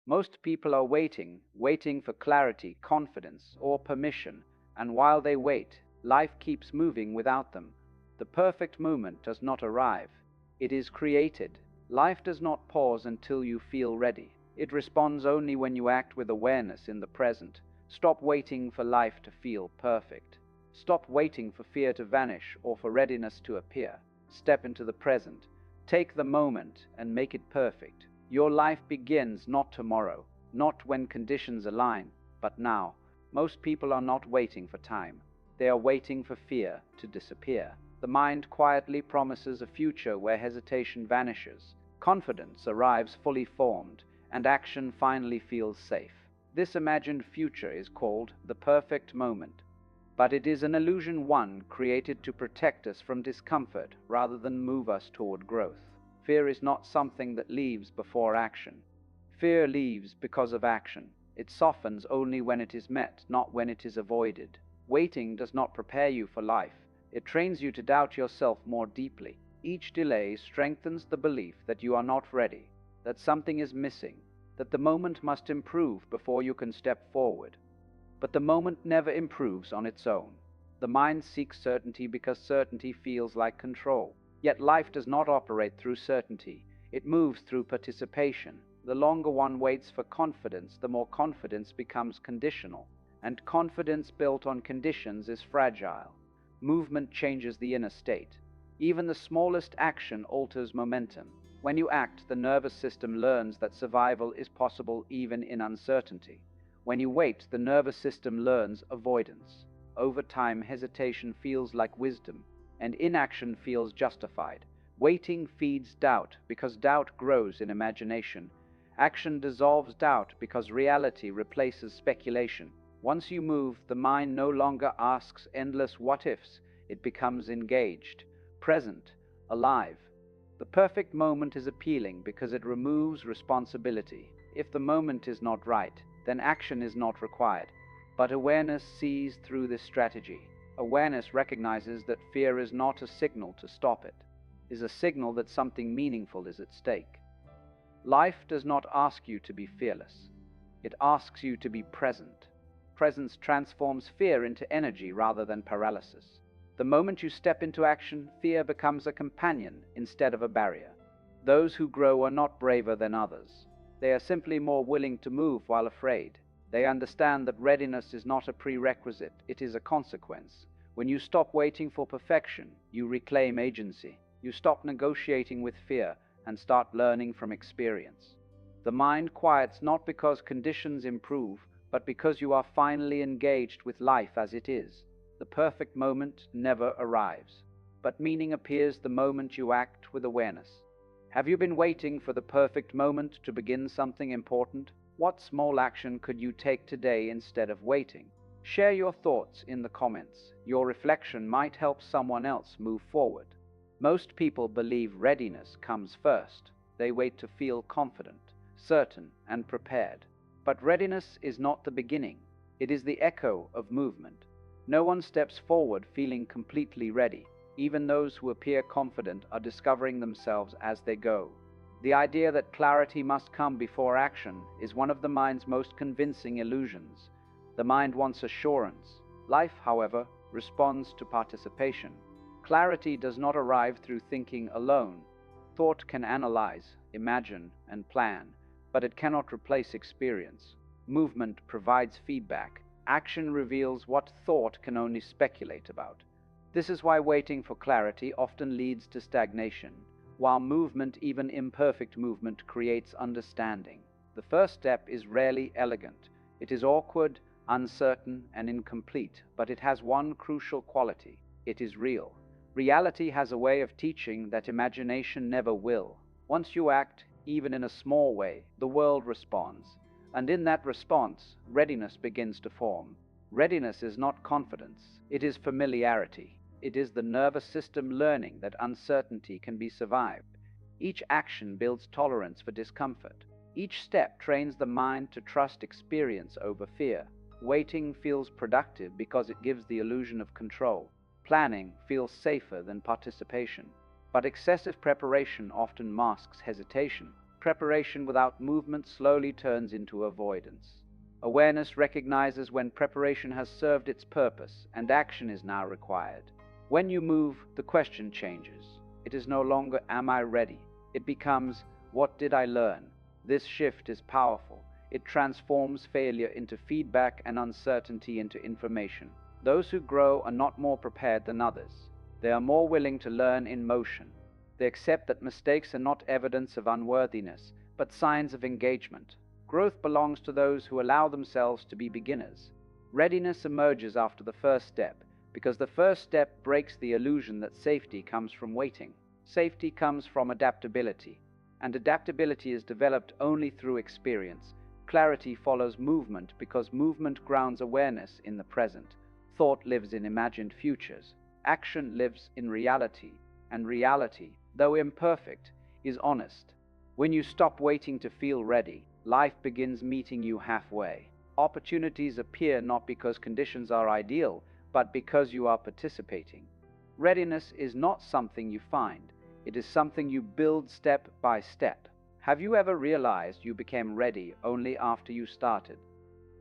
Most people are waiting for clarity, confidence, or permission, and while they wait, life keeps moving without them. The perfect moment does not arrive, it is created. Life does not pause until you feel ready. It responds only when you act with awareness in the present. Stop waiting for life to feel perfect. Stop waiting for fear to vanish or for readiness to appear. Step into the present. Take the moment and make it perfect. Your life begins not tomorrow, not when conditions align, but now. Most people are not waiting for time. They are waiting for fear to disappear. The mind quietly promises a future where hesitation vanishes, confidence arrives fully formed, and action finally feels safe. This imagined future is called the perfect moment. But it is an illusion, one created to protect us from discomfort rather than move us toward growth. Fear is not something that leaves before action. Fear leaves because of action. It softens only when it is met, not when it is avoided. Waiting does not prepare you for life. It trains you to doubt yourself more deeply. Each delay strengthens the belief that you are not ready, that something is missing, that the moment must improve before you can step forward. But the moment never improves on its own. The mind seeks certainty because certainty feels like control. Yet life does not operate through certainty. It moves through participation. The longer one waits for confidence, the more confidence becomes conditional. And confidence built on conditions is fragile. Movement changes the inner state. Even the smallest action alters momentum. When you act, the nervous system learns that survival is possible even in uncertainty. When you wait, the nervous system learns avoidance. Over time, hesitation feels like wisdom, and inaction feels justified. Waiting feeds doubt because doubt grows in imagination. Action dissolves doubt because reality replaces speculation. Once you move, the mind no longer asks endless what-ifs. It becomes engaged, present, alive. The perfect moment is appealing because it removes responsibility. If the moment is not right, then action is not required. But awareness sees through this strategy. Awareness recognizes that fear is not a signal to stop it, is a signal that something meaningful is at stake. Life does not ask you to be fearless. It asks you to be present. Presence transforms fear into energy rather than paralysis. The moment you step into action, fear becomes a companion instead of a barrier. Those who grow are not braver than others. They are simply more willing to move while afraid. They understand that readiness is not a prerequisite, it is a consequence. When you stop waiting for perfection, you reclaim agency. You stop negotiating with fear and start learning from experience. The mind quiets not because conditions improve, but because you are finally engaged with life as it is. The perfect moment never arrives, but meaning appears the moment you act with awareness. Have you been waiting for the perfect moment to begin something important? What small action could you take today instead of waiting? Share your thoughts in the comments. Your reflection might help someone else move forward. Most people believe readiness comes first. They wait to feel confident, certain, and prepared. But readiness is not the beginning. It is the echo of movement. No one steps forward feeling completely ready. Even those who appear confident are discovering themselves as they go. The idea that clarity must come before action is one of the mind's most convincing illusions. The mind wants assurance. Life, however, responds to participation. Clarity does not arrive through thinking alone. Thought can analyze, imagine, and plan, but it cannot replace experience. Movement provides feedback. Action reveals what thought can only speculate about. This is why waiting for clarity often leads to stagnation, while movement, even imperfect movement, creates understanding. The first step is rarely elegant. It is awkward, uncertain, and incomplete, but it has one crucial quality. It is real. Reality has a way of teaching that imagination never will. Once you act, even in a small way, the world responds. And in that response, readiness begins to form. Readiness is not confidence, it is familiarity. It is the nervous system learning that uncertainty can be survived. Each action builds tolerance for discomfort. Each step trains the mind to trust experience over fear. Waiting feels productive because it gives the illusion of control. Planning feels safer than participation. But excessive preparation often masks hesitation. Preparation without movement slowly turns into avoidance. Awareness recognizes when preparation has served its purpose and action is now required. When you move, the question changes. It is no longer, "Am I ready?" It becomes, "What did I learn?" This shift is powerful. It transforms failure into feedback and uncertainty into information. Those who grow are not more prepared than others. They are more willing to learn in motion. They accept that mistakes are not evidence of unworthiness, but signs of engagement. Growth belongs to those who allow themselves to be beginners. Readiness emerges after the first step, because the first step breaks the illusion that safety comes from waiting. Safety comes from adaptability, and adaptability is developed only through experience. Clarity follows movement because movement grounds awareness in the present. Thought lives in imagined futures. Action lives in reality, and reality, though imperfect, is honest. When you stop waiting to feel ready, life begins meeting you halfway. Opportunities appear not because conditions are ideal, but because you are participating. Readiness is not something you find, it is something you build step by step. Have you ever realized you became ready only after you started?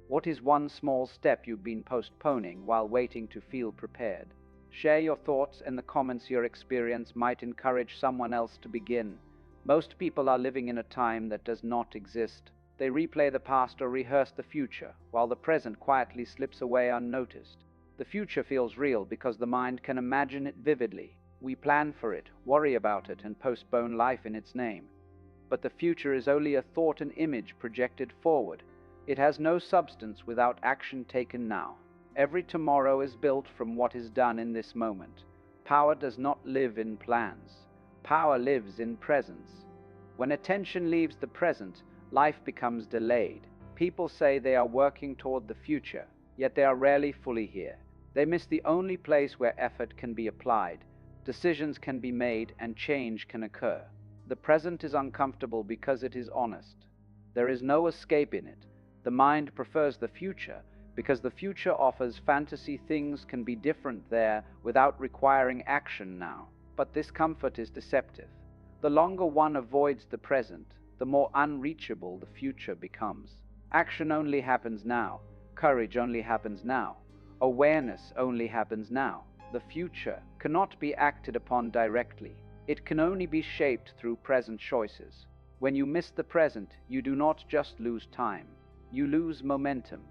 What is one small step you've been postponing while waiting to feel prepared? Share your thoughts in the comments. Your experience might encourage someone else to begin. Most people are living in a time that does not exist. They replay the past or rehearse the future, while the present quietly slips away unnoticed. The future feels real because the mind can imagine it vividly. We plan for it, worry about it, and postpone life in its name. But the future is only a thought and image projected forward. It has no substance without action taken now. Every tomorrow is built from what is done in this moment. Power does not live in plans. Power lives in presence. When attention leaves the present, life becomes delayed. People say they are working toward the future, yet they are rarely fully here. They miss the only place where effort can be applied, decisions can be made, and change can occur. The present is uncomfortable because it is honest. There is no escape in it. The mind prefers the future because the future offers fantasy. Things can be different there without requiring action now. But this comfort is deceptive. The longer one avoids the present, the more unreachable the future becomes. Action only happens now. Courage only happens now. Awareness only happens now. The future cannot be acted upon directly. It can only be shaped through present choices. When you miss the present, you do not just lose time. You lose momentum.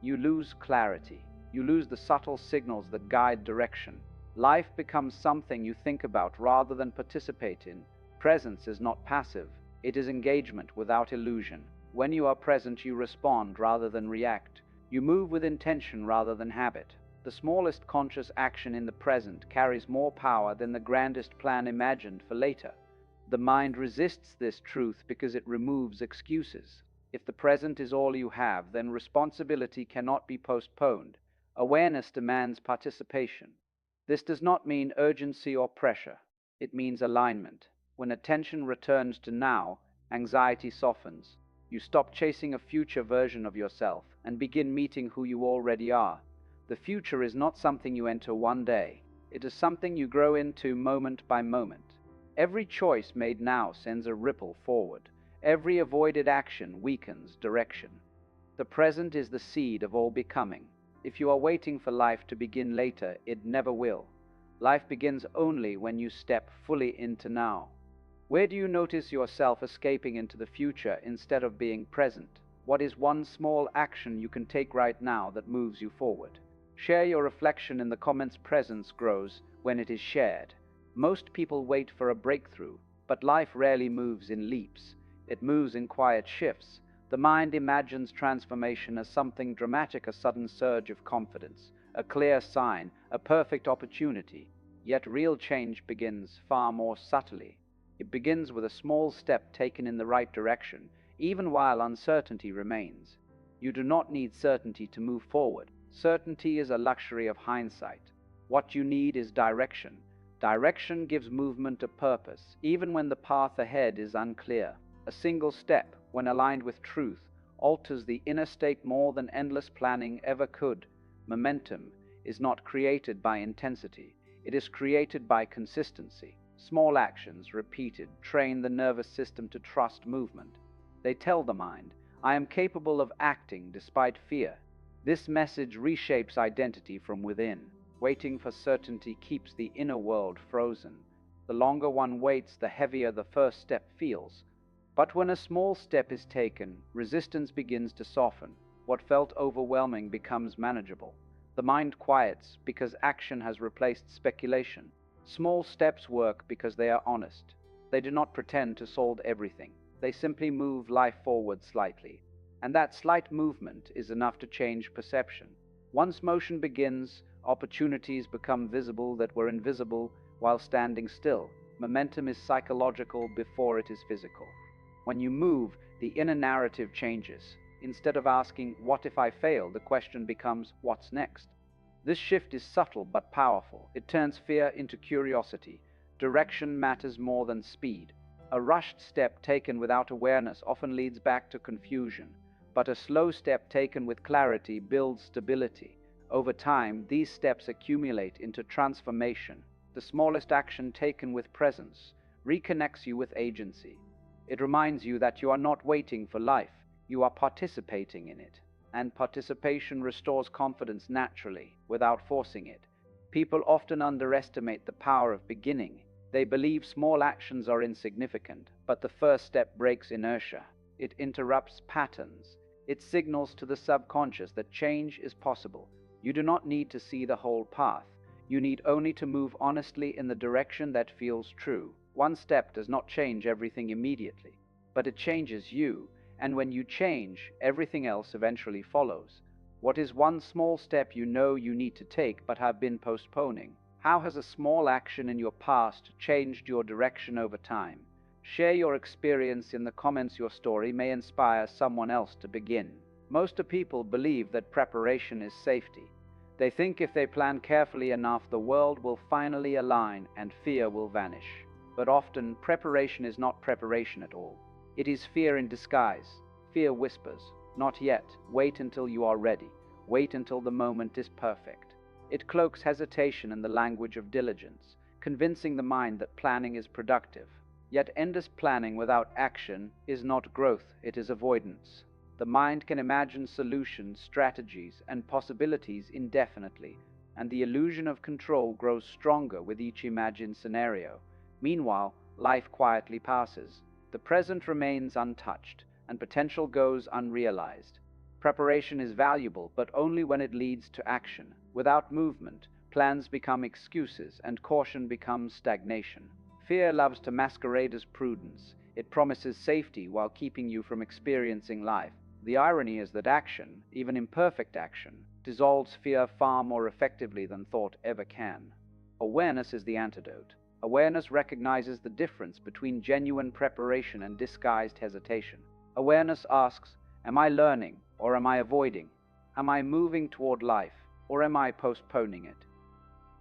You lose clarity. You lose the subtle signals that guide direction. Life becomes something you think about rather than participate in. Presence is not passive. It is engagement without illusion. When you are present, you respond rather than react. You move with intention rather than habit. The smallest conscious action in the present carries more power than the grandest plan imagined for later. The mind resists this truth because it removes excuses. If the present is all you have, then responsibility cannot be postponed. Awareness demands participation. This does not mean urgency or pressure. It means alignment. When attention returns to now, anxiety softens. You stop chasing a future version of yourself and begin meeting who you already are. The future is not something you enter one day. It is something you grow into moment by moment. Every choice made now sends a ripple forward. Every avoided action weakens direction. The present is the seed of all becoming. If you are waiting for life to begin later, it never will. Life begins only when you step fully into now. Where do you notice yourself escaping into the future instead of being present? What is one small action you can take right now that moves you forward? Share your reflection in the comments. Presence grows when it is shared. Most people wait for a breakthrough, but life rarely moves in leaps. It moves in quiet shifts. The mind imagines transformation as something dramatic, a sudden surge of confidence, a clear sign, a perfect opportunity. Yet real change begins far more subtly. It begins with a small step taken in the right direction, even while uncertainty remains. You do not need certainty to move forward. Certainty is a luxury of hindsight. What you need is direction. Direction gives movement a purpose, even when the path ahead is unclear. A single step, when aligned with truth, alters the inner state more than endless planning ever could. Momentum is not created by intensity. It is created by consistency. Small actions, repeated, train the nervous system to trust movement. They tell the mind, I am capable of acting despite fear. This message reshapes identity from within. Waiting for certainty keeps the inner world frozen. The longer one waits, the heavier the first step feels. But when a small step is taken, resistance begins to soften. What felt overwhelming becomes manageable. The mind quiets because action has replaced speculation. Small steps work because they are honest. They do not pretend to solve everything. They simply move life forward slightly. And that slight movement is enough to change perception. Once motion begins, opportunities become visible that were invisible while standing still. Momentum is psychological before it is physical. When you move, the inner narrative changes. Instead of asking, what if I fail, the question becomes, what's next? This shift is subtle but powerful. It turns fear into curiosity. Direction matters more than speed. A rushed step taken without awareness often leads back to confusion, but a slow step taken with clarity builds stability. Over time, these steps accumulate into transformation. The smallest action taken with presence reconnects you with agency. It reminds you that you are not waiting for life, you are participating in it. And participation restores confidence naturally, without forcing it. People often underestimate the power of beginning. They believe small actions are insignificant, but the first step breaks inertia. It interrupts patterns. It signals to the subconscious that change is possible. You do not need to see the whole path. You need only to move honestly in the direction that feels true. One step does not change everything immediately, but it changes you, and when you change, everything else eventually follows. What is one small step you know you need to take but have been postponing? How has a small action in your past changed your direction over time? Share your experience in the comments. Your story may inspire someone else to begin. Most people believe that preparation is safety. They think if they plan carefully enough, the world will finally align and fear will vanish. But often, preparation is not preparation at all. It is fear in disguise. Fear whispers, not yet, wait until you are ready, wait until the moment is perfect. It cloaks hesitation in the language of diligence, convincing the mind that planning is productive. Yet endless planning without action is not growth, it is avoidance. The mind can imagine solutions, strategies, and possibilities indefinitely, and the illusion of control grows stronger with each imagined scenario. Meanwhile, life quietly passes. The present remains untouched, and potential goes unrealized. Preparation is valuable, but only when it leads to action. Without movement, plans become excuses, and caution becomes stagnation. Fear loves to masquerade as prudence. It promises safety while keeping you from experiencing life. The irony is that action, even imperfect action, dissolves fear far more effectively than thought ever can. Awareness is the antidote. Awareness recognizes the difference between genuine preparation and disguised hesitation. Awareness asks, am I learning or am I avoiding? Am I moving toward life or am I postponing it?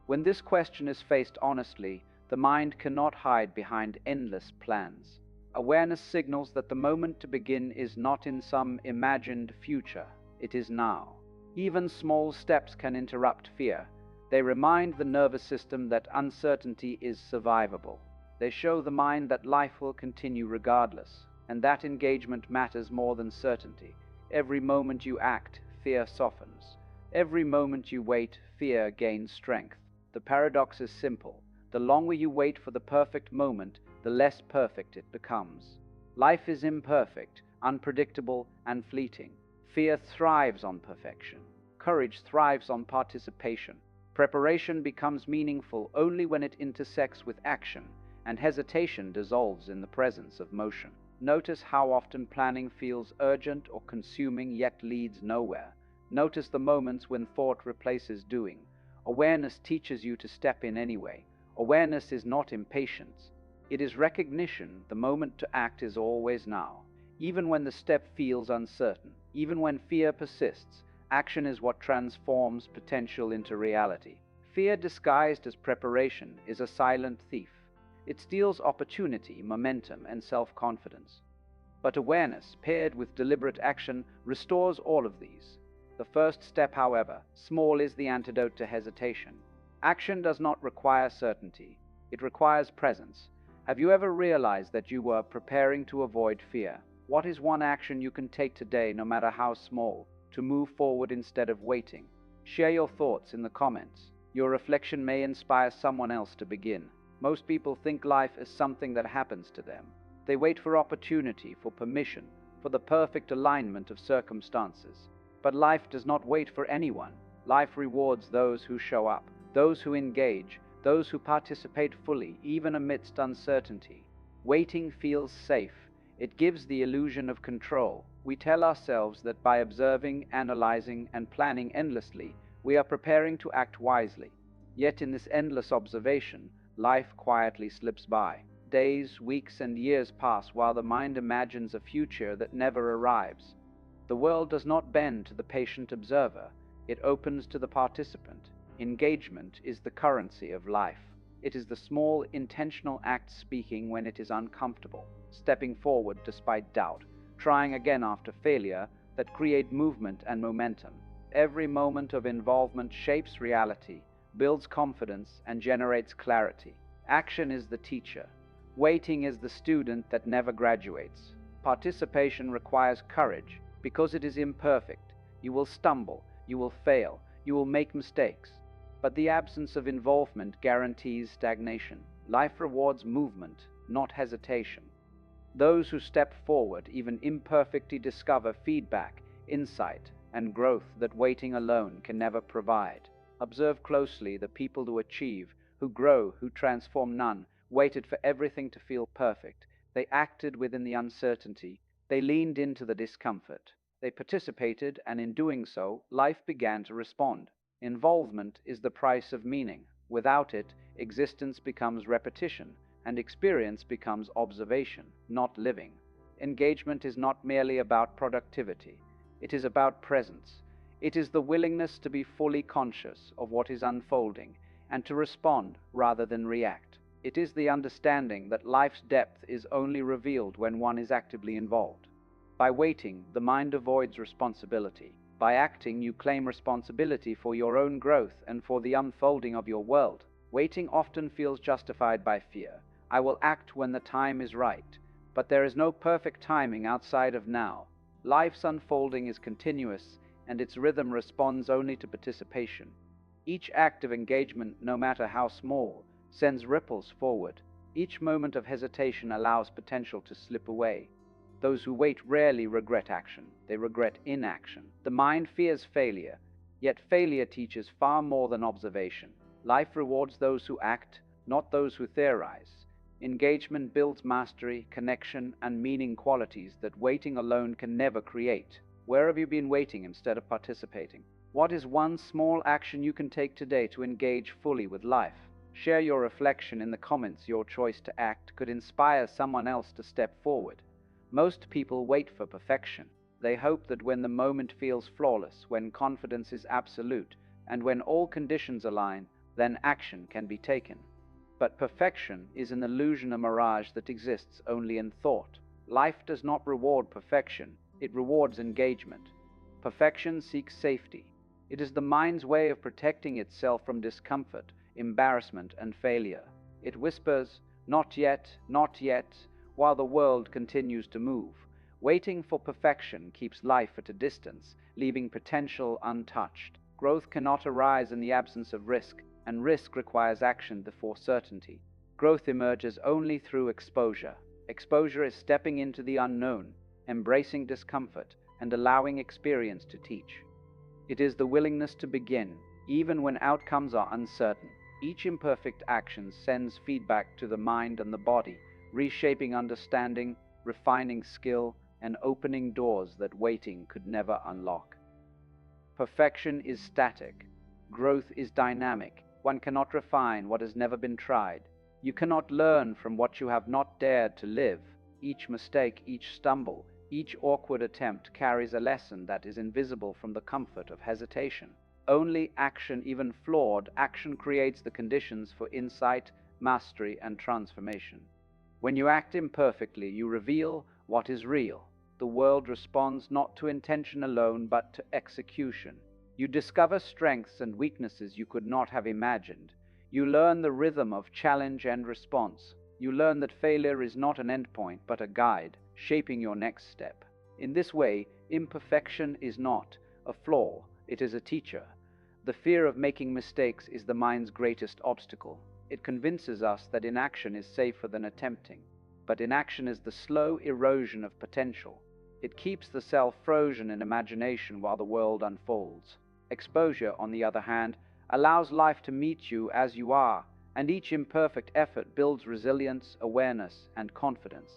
When this question is faced honestly, the mind cannot hide behind endless plans. Awareness signals that the moment to begin is not in some imagined future, it is now. Even small steps can interrupt fear. They remind the nervous system that uncertainty is survivable. They show the mind that life will continue regardless, and that engagement matters more than certainty. Every moment you act, fear softens. Every moment you wait, fear gains strength. The paradox is simple. The longer you wait for the perfect moment, the less perfect it becomes. Life is imperfect, unpredictable, and fleeting. Fear thrives on perfection. Courage thrives on participation. Preparation becomes meaningful only when it intersects with action, and hesitation dissolves in the presence of motion. Notice how often planning feels urgent or consuming yet leads nowhere. Notice the moments when thought replaces doing. Awareness teaches you to step in anyway. Awareness is not impatience. It is recognition. The moment to act is always now. Even when the step feels uncertain, even when fear persists, action is what transforms potential into reality. Fear disguised as preparation is a silent thief. It steals opportunity, momentum, and self-confidence. But awareness, paired with deliberate action, restores all of these. The first step, however, small, is the antidote to hesitation. Action does not require certainty. It requires presence. Have you ever realized that you were preparing to avoid fear? What is one action you can take today, no matter how small, to move forward instead of waiting? Share your thoughts in the comments. Your reflection may inspire someone else to begin. Most people think life is something that happens to them. They wait for opportunity, for permission, for the perfect alignment of circumstances. But life does not wait for anyone. Life rewards those who show up, those who engage, those who participate fully, even amidst uncertainty. Waiting feels safe. It gives the illusion of control. We tell ourselves that by observing, analyzing, and planning endlessly, we are preparing to act wisely. Yet in this endless observation, life quietly slips by. Days, weeks, and years pass while the mind imagines a future that never arrives. The world does not bend to the patient observer, it opens to the participant. Engagement is the currency of life. It is the small, intentional act, speaking when it is uncomfortable, stepping forward despite doubt, trying again after failure, that create movement and momentum. Every moment of involvement shapes reality, builds confidence, and generates clarity. Action is the teacher. Waiting is the student that never graduates. Participation requires courage because it is imperfect. You will stumble, you will fail, you will make mistakes. But the absence of involvement guarantees stagnation. Life rewards movement, not hesitation. Those who step forward, even imperfectly, discover feedback, insight, and growth that waiting alone can never provide. Observe closely the people who achieve, who grow, who transform. None waited for everything to feel perfect. They acted within the uncertainty. They leaned into the discomfort. They participated, and in doing so, life began to respond. Involvement is the price of meaning. Without it, existence becomes repetition, and experience becomes observation, not living. Engagement is not merely about productivity. It is about presence. It is the willingness to be fully conscious of what is unfolding and to respond rather than react. It is the understanding that life's depth is only revealed when one is actively involved. By waiting, the mind avoids responsibility. By acting, you claim responsibility for your own growth and for the unfolding of your world. Waiting often feels justified by fear. I will act when the time is right. But there is no perfect timing outside of now. Life's unfolding is continuous, and its rhythm responds only to participation. Each act of engagement, no matter how small, sends ripples forward. Each moment of hesitation allows potential to slip away. Those who wait rarely regret action, they regret inaction. The mind fears failure, yet failure teaches far more than observation. Life rewards those who act, not those who theorize. Engagement builds mastery, connection, and meaning, qualities that waiting alone can never create. Where have you been waiting instead of participating? What is one small action you can take today to engage fully with life? Share your reflection in the comments. Your choice to act could inspire someone else to step forward. Most people wait for perfection. They hope that when the moment feels flawless, when confidence is absolute, and when all conditions align, then action can be taken. But perfection is an illusion, a mirage that exists only in thought. Life does not reward perfection, it rewards engagement. Perfection seeks safety. It is the mind's way of protecting itself from discomfort, embarrassment, and failure. It whispers, "Not yet, not yet," while the world continues to move. Waiting for perfection keeps life at a distance, leaving potential untouched. Growth cannot arise in the absence of risk, and risk requires action before certainty. Growth emerges only through exposure. Exposure is stepping into the unknown, embracing discomfort, and allowing experience to teach. It is the willingness to begin, even when outcomes are uncertain. Each imperfect action sends feedback to the mind and the body, reshaping understanding, refining skill, and opening doors that waiting could never unlock. Perfection is static. Growth is dynamic. One cannot refine what has never been tried. You cannot learn from what you have not dared to live. Each mistake, each stumble, each awkward attempt carries a lesson that is invisible from the comfort of hesitation. Only action, even flawed action, creates the conditions for insight, mastery, and transformation. When you act imperfectly, you reveal what is real. The world responds not to intention alone, but to execution. You discover strengths and weaknesses you could not have imagined. You learn the rhythm of challenge and response. You learn that failure is not an endpoint but a guide, shaping your next step. In this way, imperfection is not a flaw, it is a teacher. The fear of making mistakes is the mind's greatest obstacle. It convinces us that inaction is safer than attempting. But inaction is the slow erosion of potential. It keeps the self frozen in imagination while the world unfolds. Exposure, on the other hand, allows life to meet you as you are, and each imperfect effort builds resilience, awareness, and confidence.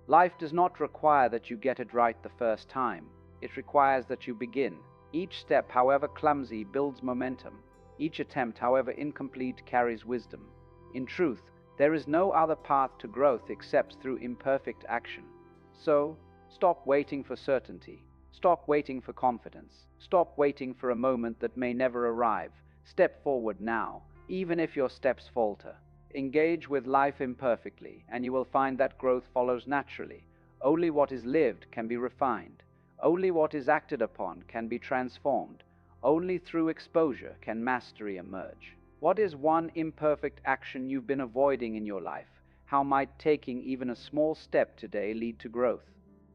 Life does not require that you get it right the first time. It requires that you begin. Each step, however clumsy, builds momentum. Each attempt, however incomplete, carries wisdom. In truth, there is no other path to growth except through imperfect action. So, stop waiting for certainty. Stop waiting for confidence. Stop waiting for a moment that may never arrive. Step forward now, even if your steps falter. Engage with life imperfectly, and you will find that growth follows naturally. Only what is lived can be refined. Only what is acted upon can be transformed. Only through exposure can mastery emerge. What is one imperfect action you've been avoiding in your life? How might taking even a small step today lead to growth?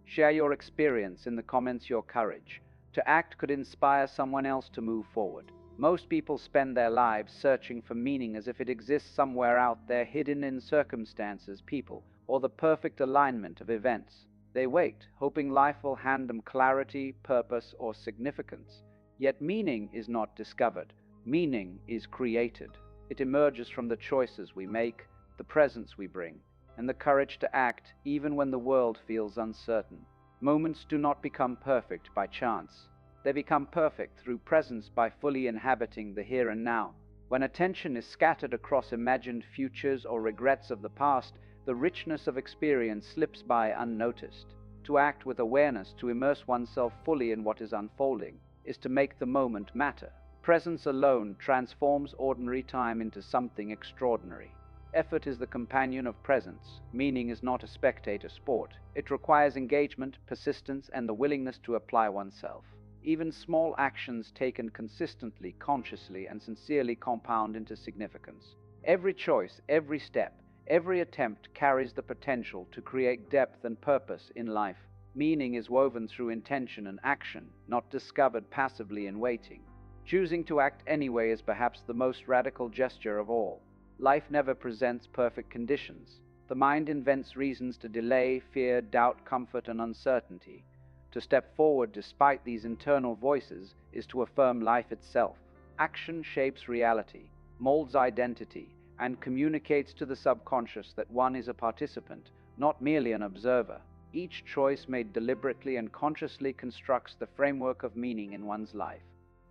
Share your experience in the comments. Your courage to act could inspire someone else to move forward. Most people spend their lives searching for meaning as if it exists somewhere out there, hidden in circumstances, people, or the perfect alignment of events. They wait, hoping life will hand them clarity, purpose, or significance. Yet meaning is not discovered. Meaning is created. It emerges from the choices we make, the presence we bring, and the courage to act even when the world feels uncertain. Moments do not become perfect by chance. They become perfect through presence by fully inhabiting the here and now. When attention is scattered across imagined futures or regrets of the past, the richness of experience slips by unnoticed. To act with awareness, to immerse oneself fully in what is unfolding, is to make the moment matter. Presence alone transforms ordinary time into something extraordinary. Effort is the companion of presence. Meaning is not a spectator sport. It requires engagement, persistence, and the willingness to apply oneself. Even small actions taken consistently, consciously, and sincerely compound into significance. Every choice, every step, every attempt carries the potential to create depth and purpose in life. Meaning is woven through intention and action, not discovered passively in waiting. Choosing to act anyway is perhaps the most radical gesture of all. Life never presents perfect conditions. The mind invents reasons to delay, fear, doubt, comfort, and uncertainty. To step forward despite these internal voices is to affirm life itself. Action shapes reality, molds identity, and communicates to the subconscious that one is a participant, not merely an observer. Each choice made deliberately and consciously constructs the framework of meaning in one's life.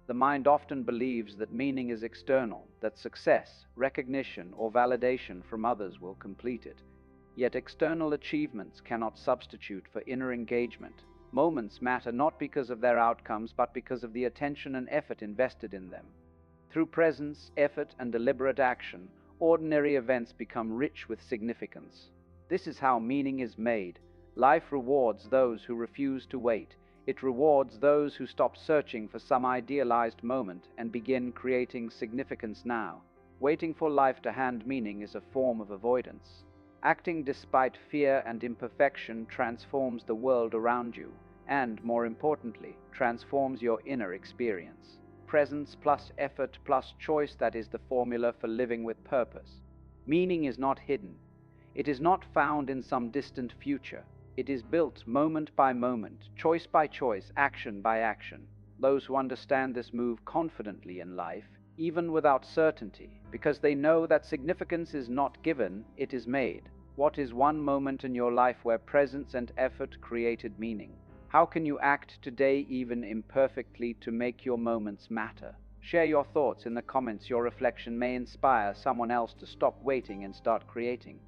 The mind often believes that meaning is external, that success, recognition, or validation from others will complete it. Yet external achievements cannot substitute for inner engagement. Moments matter not because of their outcomes, but because of the attention and effort invested in them. Through presence, effort, and deliberate action, ordinary events become rich with significance. This is how meaning is made. Life rewards those who refuse to wait. It rewards those who stop searching for some idealized moment and begin creating significance now. Waiting for life to hand meaning is a form of avoidance. Acting despite fear and imperfection transforms the world around you, and, more importantly, transforms your inner experience. Presence plus effort plus choice, that is the formula for living with purpose. Meaning is not hidden. It is not found in some distant future. It is built moment by moment, choice by choice, action by action. Those who understand this move confidently in life, even without certainty, because they know that significance is not given, it is made. What is one moment in your life where presence and effort created meaning? How can you act today, even imperfectly, to make your moments matter? Share your thoughts in the comments. Your reflection may inspire someone else to stop waiting and start creating.